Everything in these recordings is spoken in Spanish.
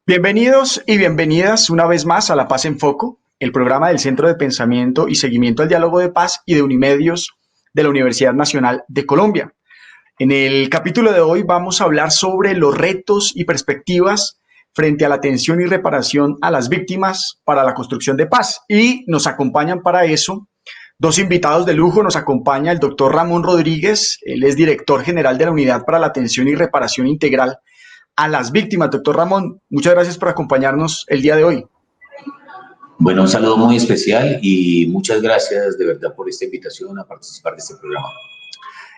Bienvenidos y bienvenidas una vez más a La Paz en Foco, el programa del Centro de Pensamiento y Seguimiento al Diálogo de Paz y de Unimedios de la Universidad Nacional de Colombia. En el capítulo de hoy vamos a hablar sobre los retos y perspectivas frente a la atención y reparación a las víctimas para la construcción de paz. Y nos acompañan para eso dos invitados de lujo. Nos acompaña el doctor Ramón Rodríguez, él es director general de la Unidad para la Atención y Reparación Integral a las Víctimas. Doctor Ramón, muchas gracias por acompañarnos el día de hoy. Bueno, un saludo muy especial y muchas gracias de verdad por esta invitación a participar de este programa.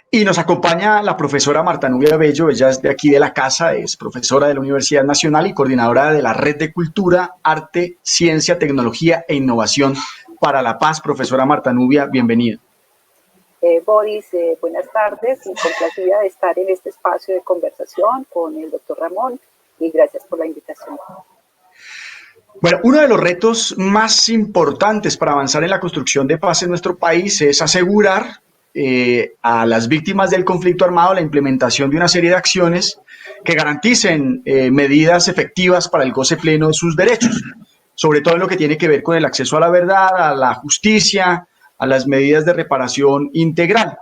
Y nos acompaña la profesora Marta Nubia Bello, ella es de aquí de la casa, es profesora de la Universidad Nacional y coordinadora de la Red de Cultura, Arte, Ciencia, Tecnología e Innovación para la Paz. Profesora Marta Nubia, bienvenida. Boris, buenas tardes y complacida de estar en este espacio de conversación con el doctor Ramón y gracias por la invitación. Bueno, uno de los retos más importantes para avanzar en la construcción de paz en nuestro país es asegurar a las víctimas del conflicto armado la implementación de una serie de acciones que garanticen medidas efectivas para el goce pleno de sus derechos, sobre todo en lo que tiene que ver con el acceso a la verdad, a la justicia, a las medidas de reparación integral.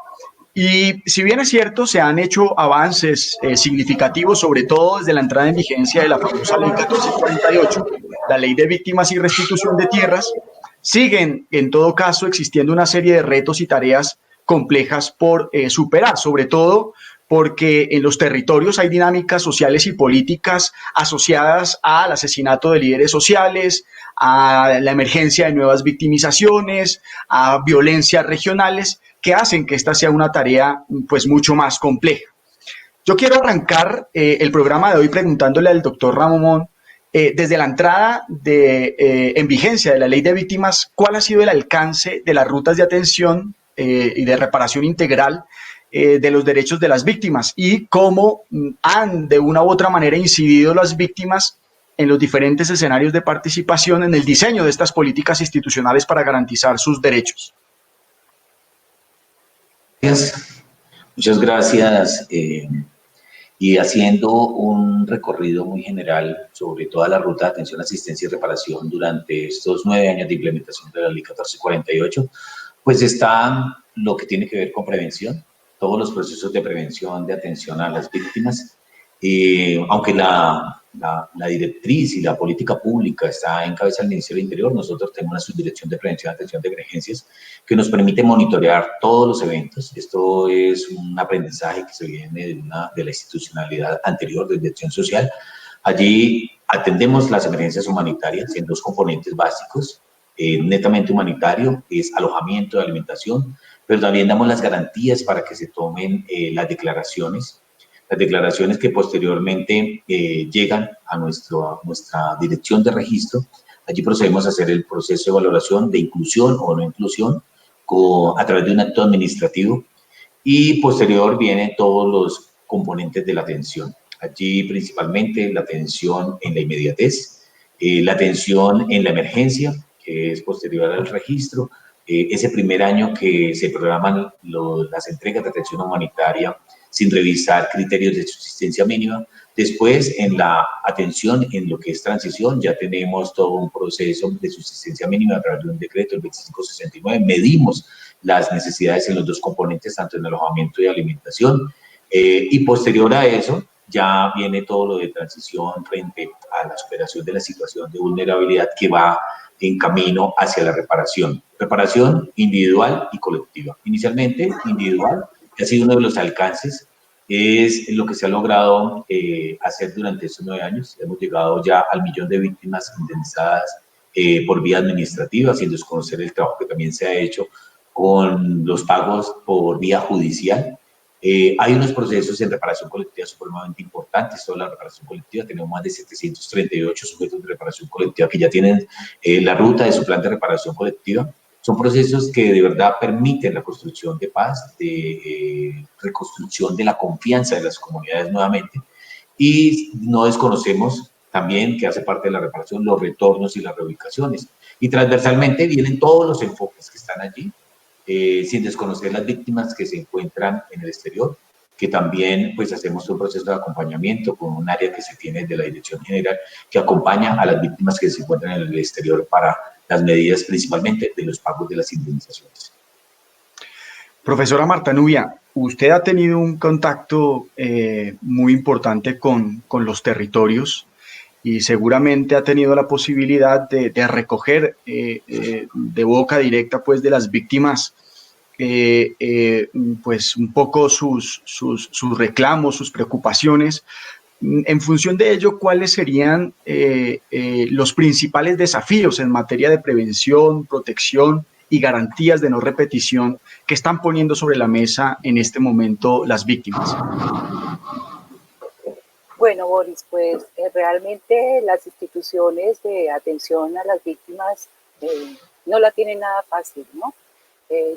Y si bien es cierto, se han hecho avances significativos, sobre todo desde la entrada en vigencia de la famosa Ley 1448, la Ley de Víctimas y Restitución de Tierras, siguen en todo caso existiendo una serie de retos y tareas complejas por superar, sobre todo porque en los territorios hay dinámicas sociales y políticas asociadas al asesinato de líderes sociales, a la emergencia de nuevas victimizaciones, a violencias regionales, que hacen que esta sea una tarea pues mucho más compleja. Yo quiero arrancar el programa de hoy preguntándole al doctor Ramón, desde la entrada en vigencia de la Ley de Víctimas, ¿cuál ha sido el alcance de las rutas de atención y de reparación integral de los derechos de las víctimas y cómo han de una u otra manera incidido las víctimas en los diferentes escenarios de participación en el diseño de estas políticas institucionales para garantizar sus derechos? Muchas gracias. Y haciendo un recorrido muy general sobre toda la ruta de atención, asistencia y reparación durante estos 9 años de implementación de la Ley 1448, pues está lo que tiene que ver con prevención, todos los procesos de prevención, de atención a las víctimas, aunque la directriz y la política pública está en cabeza del Ministerio del Interior, nosotros tenemos una subdirección de prevención y atención de emergencias que nos permite monitorear todos los eventos. Esto es un aprendizaje que se viene de la institucionalidad anterior de Dirección Social. Allí atendemos las emergencias humanitarias en 2 componentes básicos, netamente humanitario, es alojamiento y alimentación, pero también damos las garantías para que se tomen las declaraciones que posteriormente llegan a nuestra dirección de registro. Allí procedemos a hacer el proceso de valoración de inclusión o no inclusión a través de un acto administrativo y posterior vienen todos los componentes de la atención. Allí principalmente la atención en la inmediatez, la atención en la emergencia, que es posterior al registro, ese primer año que se programan las entregas de atención humanitaria sin revisar criterios de subsistencia mínima. Después, en la atención en lo que es transición, ya tenemos todo un proceso de subsistencia mínima a través de un decreto, el 2569, medimos las necesidades en los 2 componentes, tanto en alojamiento y alimentación, y posterior a eso, ya viene todo lo de transición frente a la superación de la situación de vulnerabilidad que va en camino hacia la reparación individual y colectiva. Inicialmente, individual, que ha sido uno de los alcances, es lo que se ha logrado hacer durante estos 9 años. Hemos llegado ya al 1.000.000 de víctimas indemnizadas por vía administrativa, sin desconocer el trabajo que también se ha hecho con los pagos por vía judicial. Hay unos procesos en reparación colectiva supremamente importantes. Toda la reparación colectiva, tenemos más de 738 sujetos de reparación colectiva que ya tienen la ruta de su plan de reparación colectiva. Son procesos que de verdad permiten la construcción de paz, de reconstrucción de la confianza de las comunidades nuevamente. Y no desconocemos también que hace parte de la reparación los retornos y las reubicaciones. Y transversalmente vienen todos los enfoques que están allí, sin desconocer las víctimas que se encuentran en el exterior, que también pues hacemos un proceso de acompañamiento con un área que se tiene de la Dirección General que acompaña a las víctimas que se encuentran en el exterior para las medidas principalmente de los pagos de las indemnizaciones. Profesora Marta Nubia, usted ha tenido un contacto muy importante con los territorios y seguramente ha tenido la posibilidad de recoger de boca directa pues de las víctimas pues un poco sus reclamos, sus preocupaciones. En función de ello, ¿cuáles serían los principales desafíos en materia de prevención, protección y garantías de no repetición que están poniendo sobre la mesa en este momento las víctimas? Bueno, Boris, pues realmente las instituciones de atención a las víctimas no la tienen nada fácil, ¿no?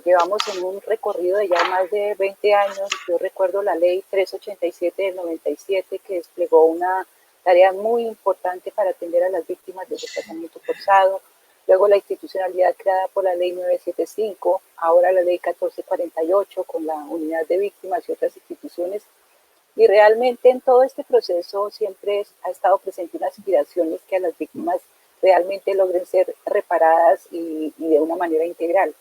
Llevamos en un recorrido de ya más de 20 años. Yo recuerdo la ley 387 del 97 que desplegó una tarea muy importante para atender a las víctimas del desplazamiento forzado. Luego la institucionalidad creada por la ley 975, ahora la ley 1448 con la unidad de víctimas y otras instituciones. Y realmente en todo este proceso siempre ha estado presente una aspiración, es que a las víctimas realmente logren ser reparadas y de una manera integral.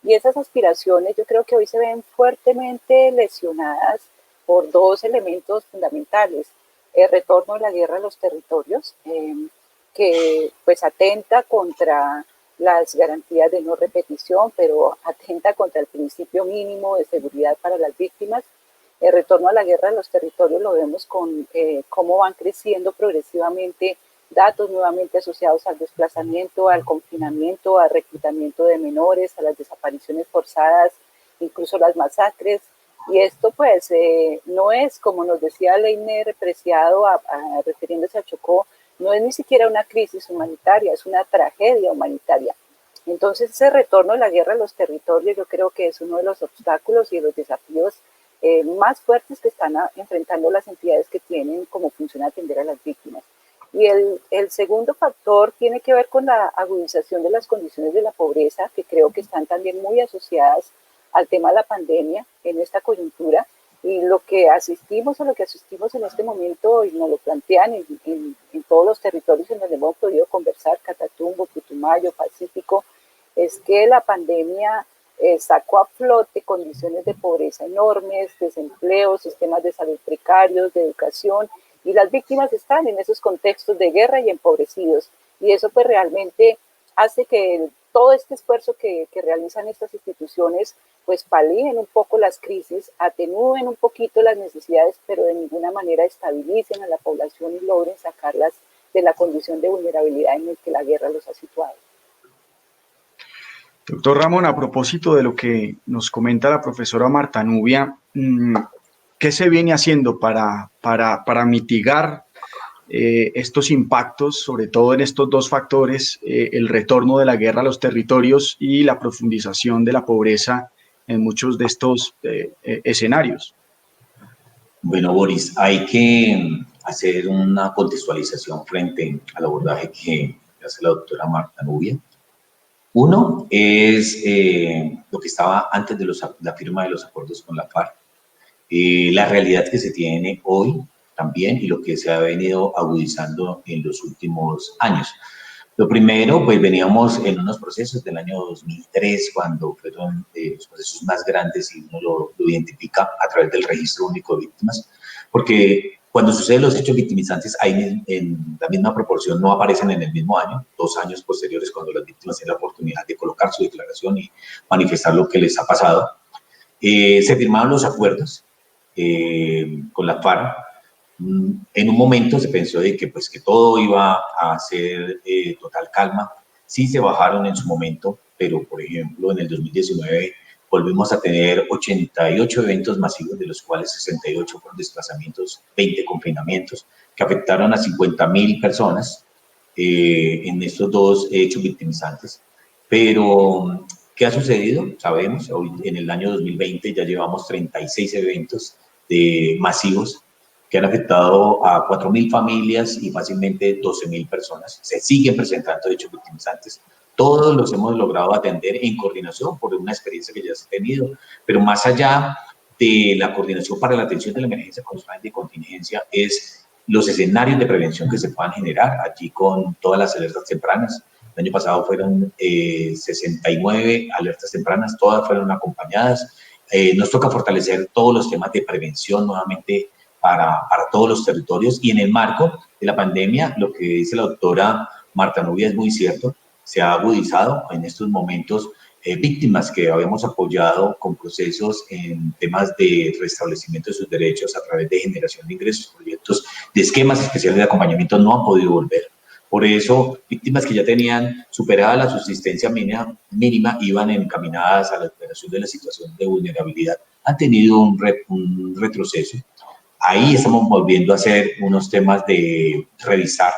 Y esas aspiraciones yo creo que hoy se ven fuertemente lesionadas por dos elementos fundamentales. El retorno de la guerra a los territorios, que pues atenta contra las garantías de no repetición, pero atenta contra el principio mínimo de seguridad para las víctimas. El retorno a la guerra a los territorios lo vemos con cómo van creciendo progresivamente datos nuevamente asociados al desplazamiento, al confinamiento, al reclutamiento de menores, a las desapariciones forzadas, incluso las masacres. Y esto pues no es, como nos decía Leiner Preciado, refiriéndose a Chocó, no es ni siquiera una crisis humanitaria, es una tragedia humanitaria. Entonces ese retorno de la guerra a los territorios yo creo que es uno de los obstáculos y de los desafíos más fuertes que están enfrentando las entidades que tienen como función atender a las víctimas. Y el segundo factor tiene que ver con la agudización de las condiciones de la pobreza, que creo que están también muy asociadas al tema de la pandemia en esta coyuntura. Y lo que asistimos en este momento, y nos lo plantean en todos los territorios en donde hemos podido conversar, Catatumbo, Putumayo, Pacífico, es que la pandemia sacó a flote condiciones de pobreza enormes, desempleo, sistemas de salud precarios, de educación, y las víctimas están en esos contextos de guerra y empobrecidos. Y eso pues realmente hace que todo este esfuerzo que realizan estas instituciones pues palíen un poco las crisis, atenúen un poquito las necesidades, pero de ninguna manera estabilicen a la población y logren sacarlas de la condición de vulnerabilidad en la que la guerra los ha situado. Doctor Ramón, a propósito de lo que nos comenta la profesora Marta Nubia, ¿qué se viene haciendo para mitigar estos impactos, sobre todo en estos dos factores, el retorno de la guerra a los territorios y la profundización de la pobreza en muchos de estos escenarios? Bueno, Boris, hay que hacer una contextualización frente al abordaje que hace la doctora Marta Nubia. Uno es lo que estaba antes de la firma de los acuerdos con la FARC, la realidad que se tiene hoy también y lo que se ha venido agudizando en los últimos años. Lo primero, pues veníamos en unos procesos del año 2003, cuando fueron los procesos más grandes y uno lo identifica a través del registro único de víctimas, porque cuando suceden los hechos victimizantes, ahí en la misma proporción no aparecen en el mismo año, 2 años posteriores, cuando las víctimas tienen la oportunidad de colocar su declaración y manifestar lo que les ha pasado. Se firmaron los acuerdos con la FARC. En un momento se pensó de que, pues, que todo iba a ser total calma. Sí se bajaron en su momento, pero, por ejemplo, en el 2019 volvimos a tener 88 eventos masivos, de los cuales 68 fueron desplazamientos, 20 confinamientos, que afectaron a 50.000 personas en estos dos hechos victimizantes. Pero, ¿qué ha sucedido? Sabemos, hoy en el año 2020 ya llevamos 36 eventos masivos que han afectado a 4.000 familias y fácilmente 12.000 personas. Se siguen presentando hechos victimizantes. Todos los hemos logrado atender en coordinación por una experiencia que ya se ha tenido, pero más allá de la Coordinación para la Atención de la Emergencia Constante de Contingencia es los escenarios de prevención que se puedan generar allí con todas las alertas tempranas. El año pasado fueron 69 alertas tempranas, todas fueron acompañadas. Nos toca fortalecer todos los temas de prevención nuevamente para todos los territorios, y en el marco de la pandemia, lo que dice la doctora Marta Nubia es muy cierto, se ha agudizado en estos momentos víctimas que habíamos apoyado con procesos en temas de restablecimiento de sus derechos a través de generación de ingresos, proyectos de esquemas especiales de acompañamiento no han podido volver. Por eso, víctimas que ya tenían superada la subsistencia mínima iban encaminadas a la superación de la situación de vulnerabilidad, han tenido un retroceso. Ahí estamos volviendo a hacer unos temas de revisar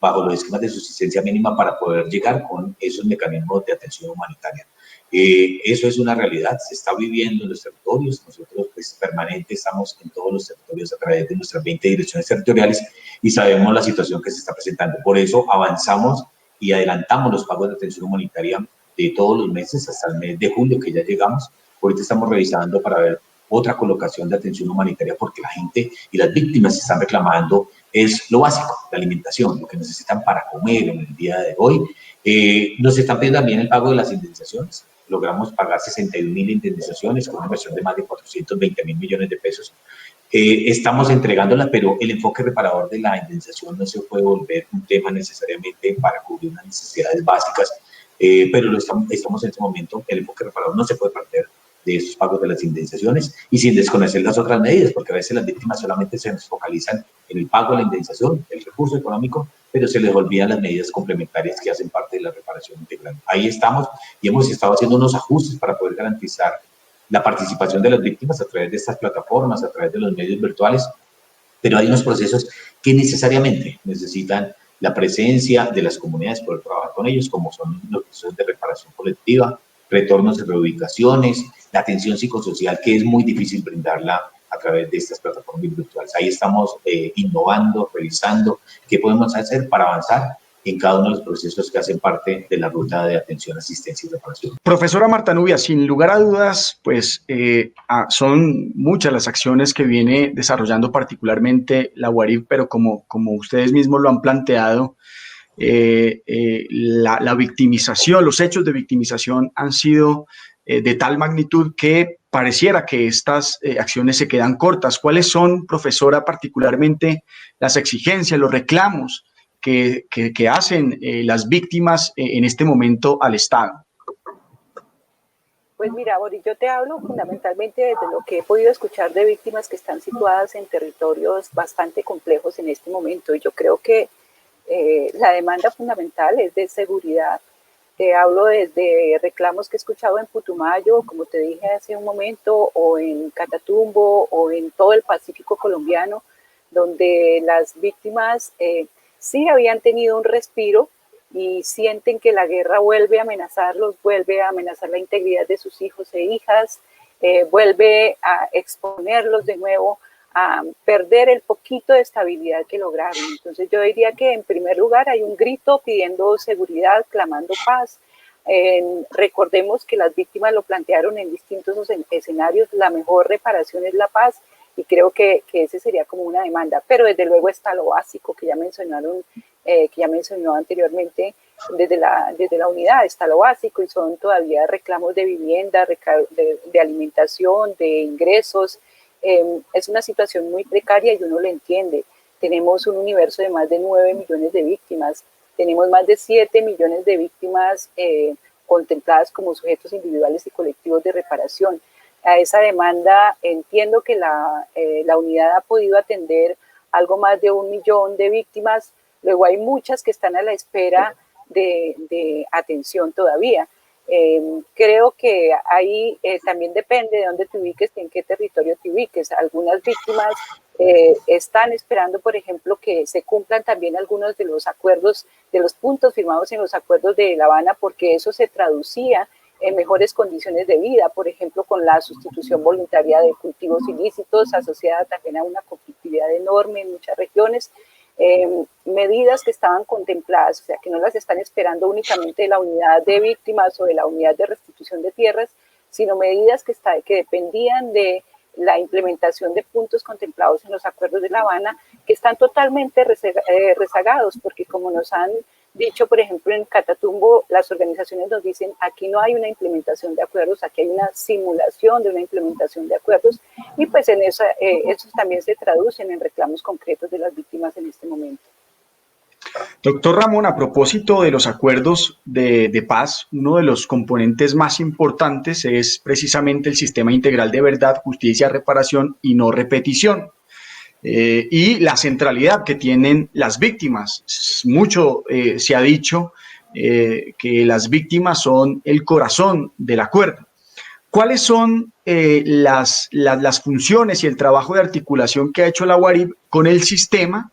bajo los esquemas de subsistencia mínima para poder llegar con esos mecanismos de atención humanitaria. Eso es una realidad, se está viviendo en los territorios. Nosotros pues permanente estamos en todos los territorios a través de nuestras 20 direcciones territoriales y sabemos la situación que se está presentando. Por eso avanzamos y adelantamos los pagos de atención humanitaria de todos los meses hasta el mes de julio, que ya llegamos. Ahorita estamos revisando para ver otra colocación de atención humanitaria, porque la gente y las víctimas están reclamando es lo básico, la alimentación, lo que necesitan para comer en el día de hoy. Nos están pidiendo también el pago de las indemnizaciones. Logramos pagar 61.000 indemnizaciones con una inversión de más de 420.000 millones de pesos. Estamos entregándolas, pero el enfoque reparador de la indemnización no se puede volver un tema necesariamente para cubrir unas necesidades básicas, pero estamos en este momento, el enfoque reparador no se puede perder de esos pagos de las indemnizaciones y sin desconocer las otras medidas, porque a veces las víctimas solamente se nos focalizan en el pago de la indemnización, el recurso económico, pero se les olvidan las medidas complementarias que hacen parte de la reparación integral. Ahí estamos y hemos estado haciendo unos ajustes para poder garantizar la participación de las víctimas a través de estas plataformas, a través de los medios virtuales, pero hay unos procesos que necesariamente necesitan la presencia de las comunidades, poder trabajar con ellos, como son los procesos de reparación colectiva, retornos de reubicaciones, la atención psicosocial, que es muy difícil brindarla a través de estas plataformas virtuales. Ahí estamos innovando, revisando qué podemos hacer para avanzar en cada uno de los procesos que hacen parte de la ruta de atención, asistencia y reparación. Profesora Marta Nubia, sin lugar a dudas, pues son muchas las acciones que viene desarrollando particularmente la UARIF, pero como ustedes mismos lo han planteado, la victimización, los hechos de victimización han sido de tal magnitud que pareciera que estas acciones se quedan cortas. ¿Cuáles son, profesora, particularmente las exigencias, los reclamos que hacen las víctimas en este momento al Estado? Pues mira, Boris, yo te hablo fundamentalmente desde lo que he podido escuchar de víctimas que están situadas en territorios bastante complejos en este momento. Y yo creo que la demanda fundamental es de seguridad. Te hablo desde reclamos que he escuchado en Putumayo, como te dije hace un momento, o en Catatumbo, o en todo el Pacífico colombiano, donde las víctimas sí habían tenido un respiro y sienten que la guerra vuelve a amenazarlos, vuelve a amenazar la integridad de sus hijos e hijas, vuelve a exponerlos de nuevo a perder el poquito de estabilidad que lograron. Entonces yo diría que en primer lugar hay un grito pidiendo seguridad, clamando paz. Recordemos que las víctimas lo plantearon en distintos escenarios, la mejor reparación es la paz, y creo que ese sería como una demanda, pero desde luego está lo básico que ya mencionaron, que ya mencionó anteriormente desde la unidad, está lo básico y son todavía reclamos de vivienda, de alimentación, de ingresos. Es una situación muy precaria y uno lo entiende. Tenemos un universo de más de 9 millones de víctimas, tenemos más de 7 millones de víctimas contempladas como sujetos individuales y colectivos de reparación. A esa demanda entiendo que la unidad ha podido atender algo más de 1 millón de víctimas, luego hay muchas que están a la espera de atención todavía. Creo que ahí también depende de dónde te ubiques, en qué territorio te ubiques. Algunas víctimas están esperando, por ejemplo, que se cumplan también algunos de los acuerdos, de los puntos firmados en los acuerdos de La Habana, porque eso se traducía en mejores condiciones de vida, por ejemplo, con la sustitución voluntaria de cultivos ilícitos, asociada también a una conflictividad enorme en muchas regiones. Medidas que estaban contempladas, o sea, que no las están esperando únicamente de la unidad de víctimas o de la unidad de restitución de tierras, sino medidas que dependían de la implementación de puntos contemplados en los acuerdos de La Habana, que están totalmente rezagados, porque como nos han dicho, por ejemplo, en Catatumbo, las organizaciones nos dicen, aquí no hay una implementación de acuerdos, aquí hay una simulación de una implementación de acuerdos, y pues en eso también se traducen en reclamos concretos de las víctimas en este momento. Doctor Ramón, a propósito de los acuerdos de paz, uno de los componentes más importantes es precisamente el sistema integral de verdad, justicia, reparación y no repetición. Y la centralidad que tienen las víctimas. Mucho se ha dicho que las víctimas son el corazón del acuerdo. ¿Cuáles son las funciones y el trabajo de articulación que ha hecho la UARIB con el sistema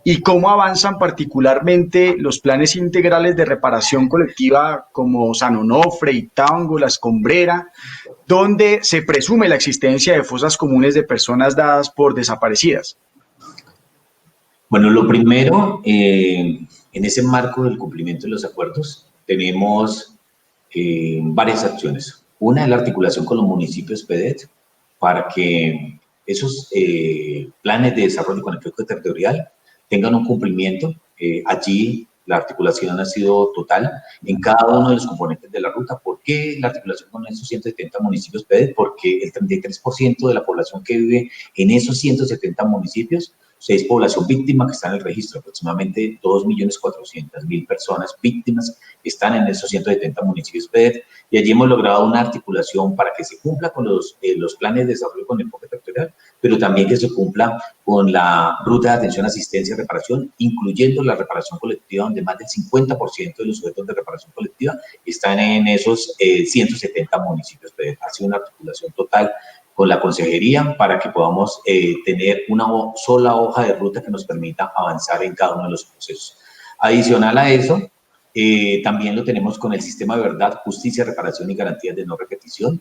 y cómo avanzan particularmente los planes integrales de reparación colectiva como San Onofre, Itaongo, La Escombrera, donde se presume la existencia de fosas comunes de personas dadas por desaparecidas? Bueno, lo primero, en ese marco del cumplimiento de los acuerdos, tenemos varias acciones. Una es la articulación con los municipios PEDET para que esos planes de desarrollo económico territorial tengan un cumplimiento. Allí la articulación ha sido total en cada uno de los componentes de la ruta. ¿Por qué la articulación con esos 170 municipios PEDET? Porque el 33% de la población que vive en esos 170 municipios es población víctima que está en el registro. Aproximadamente 2.400.000 personas víctimas están en esos 170 municipios PEDET, y allí hemos logrado una articulación para que se cumpla con los planes de desarrollo con el enfoque territorial, pero también que se cumpla con la ruta de atención, asistencia y reparación, incluyendo la reparación colectiva, donde más del 50% de los sujetos de reparación colectiva están en esos 170 municipios PEDET. Ha sido una articulación total con la consejería para que podamos tener una sola hoja de ruta que nos permita avanzar en cada uno de los procesos. Adicional a eso, también lo tenemos con el sistema de verdad, justicia, reparación y garantías de no repetición.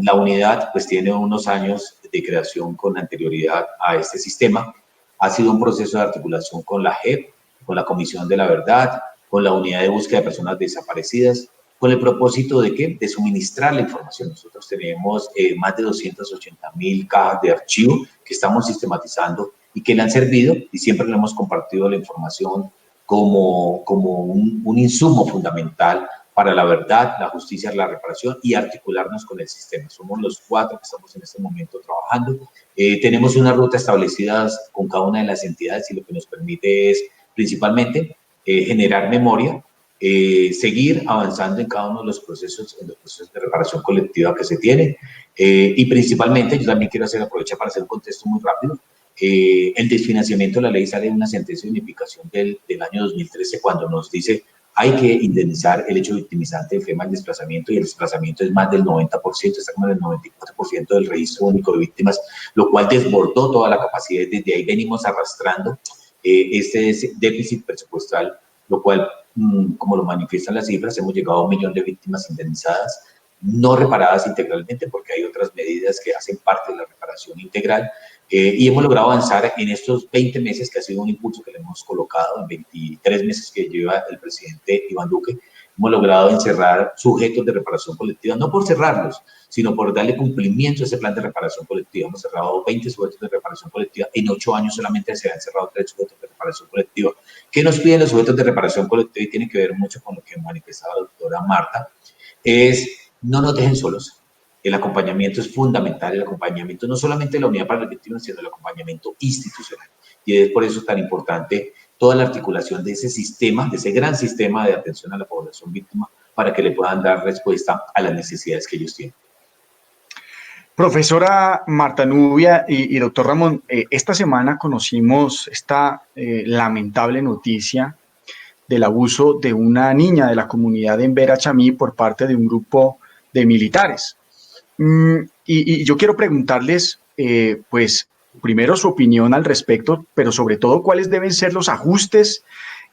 La unidad pues tiene unos años de creación con anterioridad a este sistema. Ha sido un proceso de articulación con la JEP, con la Comisión de la Verdad, con la Unidad de Búsqueda de Personas Desaparecidas, con el propósito de ¿qué? De suministrar la información. Nosotros tenemos más de 280.000 cajas de archivo que estamos sistematizando y que le han servido, y siempre le hemos compartido la información como un insumo fundamental para la verdad, la justicia, la reparación y articularnos con el sistema. Somos los 4 que estamos en este momento trabajando. Tenemos una ruta establecida con cada una de las entidades, y lo que nos permite es principalmente generar memoria, seguir avanzando en cada uno de los procesos, de reparación colectiva que se tiene, y principalmente yo también quiero aprovechar para hacer un contexto muy rápido. El desfinanciamiento de la ley sale de una sentencia de unificación del año 2013, cuando nos dice hay que indemnizar el hecho victimizante de FEMA, el desplazamiento, y el desplazamiento es más del 90%, está como en el 94% del registro único de víctimas, lo cual desbordó toda la capacidad. Desde ahí venimos arrastrando este déficit presupuestal, lo cual, como lo manifiestan las cifras, hemos llegado a 1 millón de víctimas indemnizadas, no reparadas integralmente, porque hay otras medidas que hacen parte de la reparación integral, y hemos logrado avanzar en estos 20 meses, que ha sido un impulso que le hemos colocado, en 23 meses que lleva el presidente Iván Duque. Hemos logrado encerrar sujetos de reparación colectiva, no por cerrarlos, sino por darle cumplimiento a ese plan de reparación colectiva. Hemos cerrado 20 sujetos de reparación colectiva, en 8 años solamente se han cerrado 3 sujetos de reparación colectiva. ¿Qué nos piden los sujetos de reparación colectiva? Y tiene que ver mucho con lo que manifestaba la doctora Marta, es no nos dejen solos. El acompañamiento es fundamental, el acompañamiento no solamente de la unidad para las víctimas, sino el acompañamiento institucional. Y es por eso tan importante toda la articulación de ese sistema, de ese gran sistema de atención a la población víctima, para que le puedan dar respuesta a las necesidades que ellos tienen. Profesora Marta Nubia y doctor Ramón, esta semana conocimos esta lamentable noticia del abuso de una niña de la comunidad de Embera Chamí por parte de un grupo de militares. Y yo quiero preguntarles, pues, primero su opinión al respecto, pero sobre todo cuáles deben ser los ajustes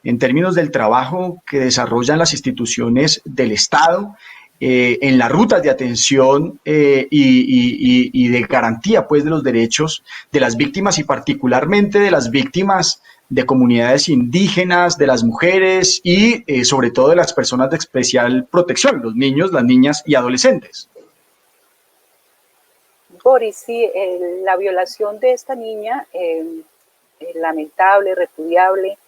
en términos del trabajo que desarrollan las instituciones del Estado en las rutas de atención y de garantía, pues, de los derechos de las víctimas, y particularmente de las víctimas de comunidades indígenas, de las mujeres y sobre todo de las personas de especial protección, los niños, las niñas y adolescentes. Boris, sí, la violación de esta niña, lamentable, repudiable,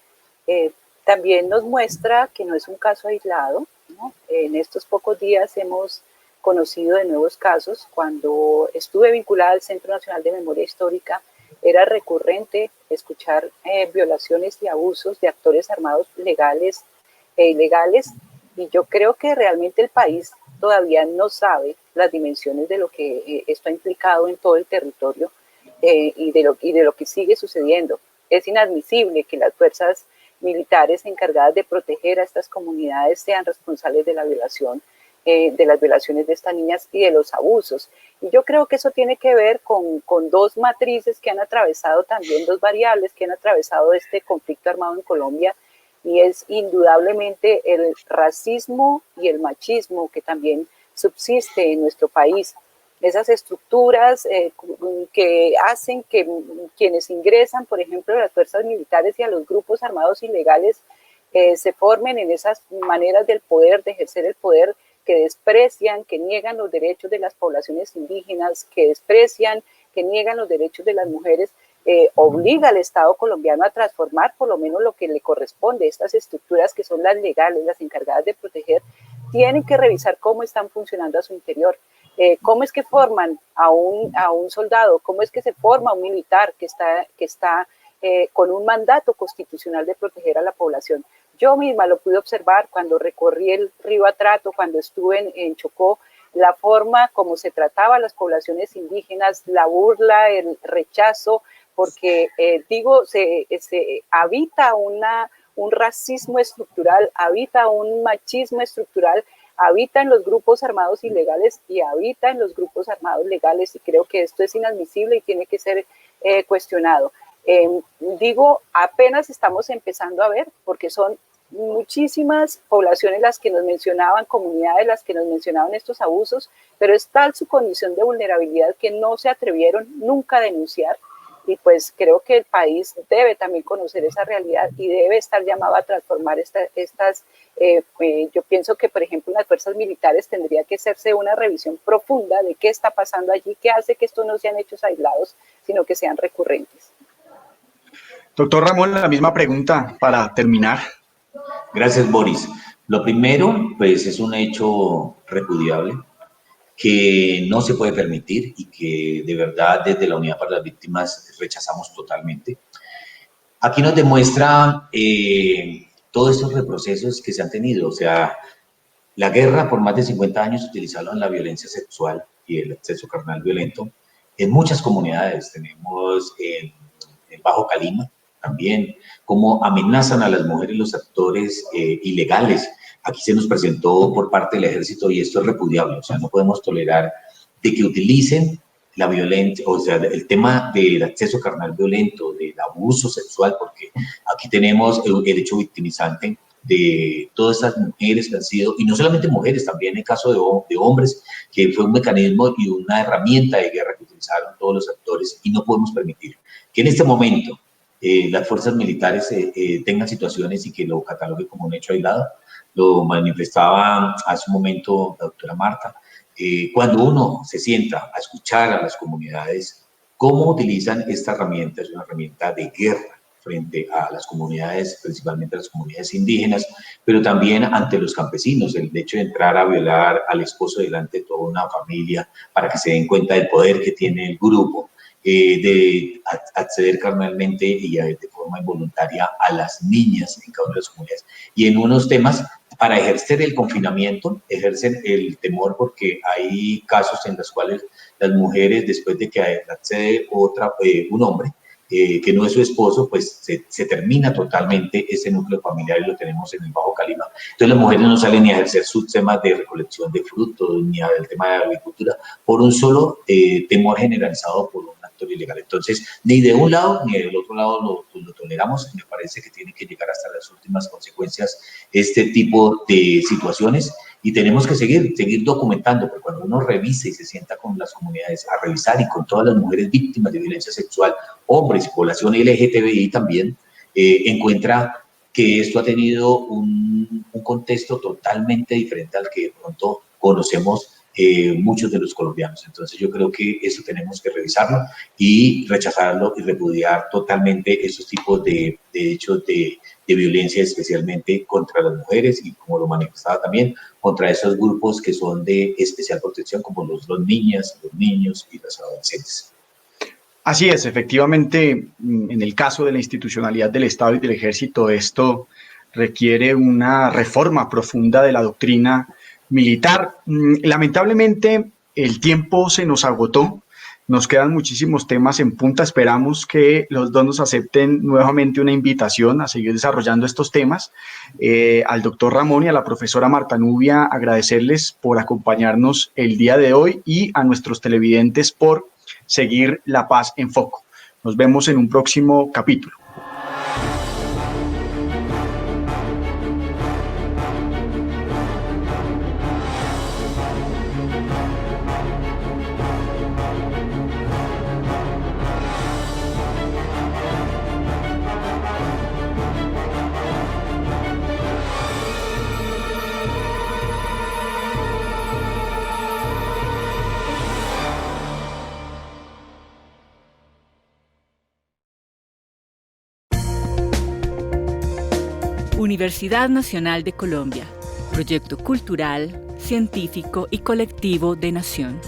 también nos muestra que no es un caso aislado, ¿no? En estos pocos días hemos conocido de nuevos casos. Cuando estuve vinculada al Centro Nacional de Memoria Histórica, era recurrente escuchar violaciones y abusos de actores armados legales e ilegales, y yo creo que realmente el país todavía no sabe las dimensiones de lo que esto ha implicado en todo el territorio, y de lo que sigue sucediendo. Es inadmisible que las fuerzas militares encargadas de proteger a estas comunidades sean responsables de la violación, de las violaciones de estas niñas y de los abusos. Y yo creo que eso tiene que ver con dos matrices que han atravesado también, dos variables que han atravesado este conflicto armado en Colombia, y es indudablemente el racismo y el machismo que también subsiste en nuestro país. Esas estructuras que hacen que quienes ingresan, por ejemplo, a las fuerzas militares y a los grupos armados ilegales, se formen en esas maneras del poder, de ejercer el poder, que desprecian, que niegan los derechos de las poblaciones indígenas, que desprecian, que niegan los derechos de las mujeres. Obliga al Estado colombiano a transformar por lo menos lo que le corresponde. Estas estructuras, que son las legales, las encargadas de proteger, tienen que revisar cómo están funcionando a su interior. Cómo es que forman a un soldado, cómo es que se forma un militar que está con un mandato constitucional de proteger a la población. Yo misma lo pude observar cuando recorrí el río Atrato, cuando estuve en Chocó, la forma como se trataba a las poblaciones indígenas, la burla, el rechazo, porque se habita un racismo estructural, habita un machismo estructural, habita en los grupos armados ilegales y habita en los grupos armados legales, y creo que esto es inadmisible y tiene que ser cuestionado. Apenas estamos empezando a ver, porque son muchísimas poblaciones las que nos mencionaban, comunidades las que nos mencionaban estos abusos, pero es tal su condición de vulnerabilidad que no se atrevieron nunca a denunciar. Y pues creo que el país debe también conocer esa realidad y debe estar llamado a transformar yo pienso que, por ejemplo, en las fuerzas militares tendría que hacerse una revisión profunda de qué está pasando allí, qué hace que estos no sean hechos aislados, sino que sean recurrentes. Doctor Ramón, la misma pregunta para terminar. Gracias, Boris. Lo primero, pues, es un hecho repudiable que no se puede permitir y que de verdad desde la Unidad para las Víctimas rechazamos totalmente. Aquí nos demuestra todos estos reprocesos que se han tenido. O sea, la guerra por más de 50 años utilizaron la violencia sexual y el acceso carnal violento en muchas comunidades. Tenemos en Bajo Calima también, cómo amenazan a las mujeres los actores ilegales. Aquí se nos presentó por parte del ejército y esto es repudiable. O sea, no podemos tolerar de que utilicen la violencia, o sea, el tema del acceso carnal violento, del abuso sexual, porque aquí tenemos el hecho victimizante de todas estas mujeres que han sido, y no solamente mujeres, también en el caso de hombres, que fue un mecanismo y una herramienta de guerra que utilizaron todos los actores, y no podemos permitir que en este momento las fuerzas militares tengan situaciones y que lo catalogue como un hecho aislado. Lo manifestaba hace un momento la doctora Marta. Cuando uno se sienta a escuchar a las comunidades cómo utilizan esta herramienta, es una herramienta de guerra frente a las comunidades, principalmente a las comunidades indígenas, pero también ante los campesinos, el hecho de entrar a violar al esposo delante de toda una familia para que se den cuenta del poder que tiene el grupo, de acceder carnalmente y de forma involuntaria a las niñas en cada una de las comunidades. Y en unos temas, para ejercer el confinamiento, ejercen el temor, porque hay casos en los cuales las mujeres, después de que accede un hombre, que no es su esposo, pues se termina totalmente ese núcleo familiar, y lo tenemos en el Bajo Calima. Entonces las mujeres no salen ni a ejercer sus temas de recolección de frutos, ni al tema de agricultura, por un solo temor generalizado por un actor ilegal. Entonces, ni de un lado ni del otro lado lo toleramos. Me parece que tiene que llegar hasta las últimas consecuencias este tipo de situaciones, y tenemos que seguir documentando, porque cuando uno revisa y se sienta con las comunidades a revisar, y con todas las mujeres víctimas de violencia sexual, hombres y población LGTBI también, encuentra que esto ha tenido un contexto totalmente diferente al que de pronto conocemos muchos de los colombianos. Entonces yo creo que eso tenemos que revisarlo y rechazarlo y repudiar totalmente esos tipos de hechos de violencia, especialmente contra las mujeres y, como lo manifestaba también, contra esos grupos que son de especial protección, como los niñas, los niños y los adolescentes. Así es, efectivamente, en el caso de la institucionalidad del Estado y del Ejército, esto requiere una reforma profunda de la doctrina militar. Lamentablemente, el tiempo se nos agotó. Nos quedan muchísimos temas en punta. Esperamos que los dos nos acepten nuevamente una invitación a seguir desarrollando estos temas. Al doctor Ramón y a la profesora Marta Nubia, agradecerles por acompañarnos el día de hoy y a nuestros televidentes por seguir La Paz en Foco. Nos vemos en un próximo capítulo. Universidad Nacional de Colombia, proyecto cultural, científico y colectivo de Nación.